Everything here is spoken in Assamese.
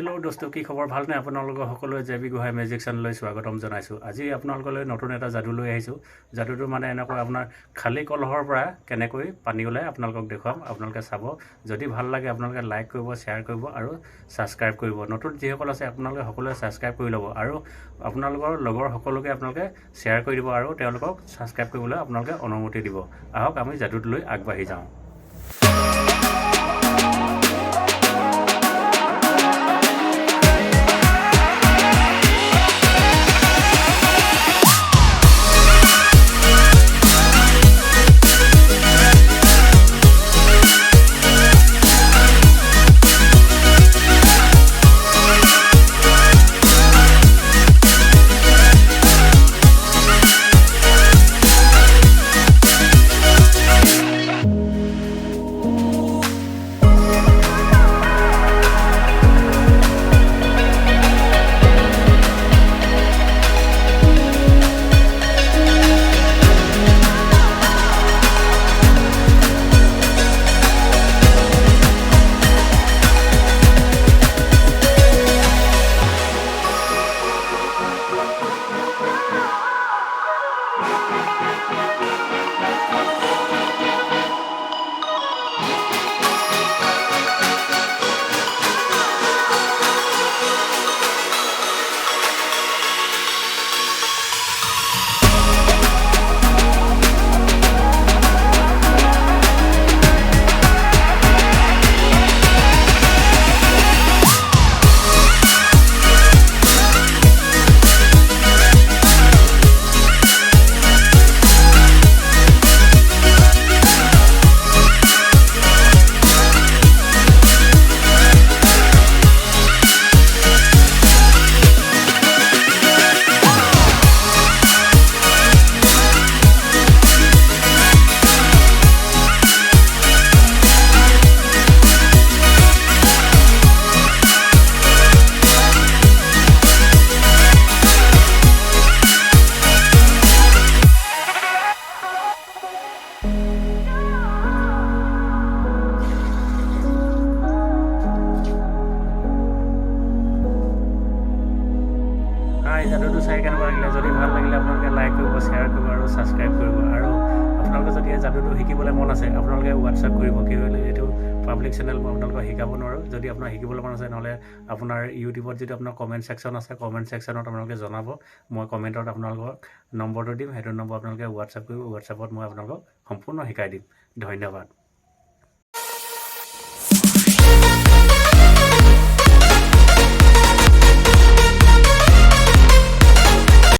হেল্ল' দোস্ত, কি খবৰ? ভালনে? আপোনালোকৰ সকলোৱে জেবি গোহাই মেজিক চেনেললৈ স্বাগতম জনাইছোঁ। আজি আপোনালোকলৈ নতুন এটা যাদু লৈ আহিছোঁ। যাদুটো মানে এনেকৈ আপোনাৰ খালী কলহৰ পৰা কেনেকৈ পানী ওলাই আপোনালোকক দেখুৱাম। আপোনালোকে চাব। যদি ভাল লাগে আপোনালোকে লাইক কৰিব, শ্বেয়াৰ কৰিব আৰু ছাবস্ক্ৰাইব কৰিব। নতুন যিসকল আছে আপোনালোকে সকলোৱে ছাবস্ক্ৰাইব কৰি ল'ব আৰু আপোনালোকৰ লগৰ সকলোকে আপোনালোকে শ্বেয়াৰ কৰি দিব আৰু তেওঁলোকক ছাবস্ক্ৰাইব কৰিবলৈ আপোনালোকে অনুমতি দিব। আহক আমি যাদুটোলৈ আগবাঢ়ি যাওঁ। যাদুটো চাই কেনেকুৱা লাগিলে? যদি ভাল লাগিলে আপোনালোকে লাইক কৰিব, শ্বেয়াৰ কৰিব আৰু ছাবস্ক্ৰাইব কৰিব। আৰু আপোনালোকে যদি যাদুটো শিকিবলৈ মন আছে আপোনালোকে হোৱাটছআপ কৰিব। কি হ'লে এইটো পাব্লিক চেনেল, মই আপোনালোকক শিকাব নোৱাৰোঁ। যদি আপোনাৰ শিকিবলৈ মন আছে নহ'লে আপোনাৰ ইউটিউবত যদি আপোনাৰ কমেণ্ট ছেকশ্যন আছে, কমেণ্ট ছেকশ্যনত আপোনালোকে জনাব। মই কমেণ্টত আপোনালোকক নম্বৰটো দিম, সেইটো নম্বৰ আপোনালোকে হোৱাটছআপ কৰিব। হোৱাটছআপত মই আপোনালোকক সম্পূৰ্ণ শিকাই দিম। ধন্যবাদ।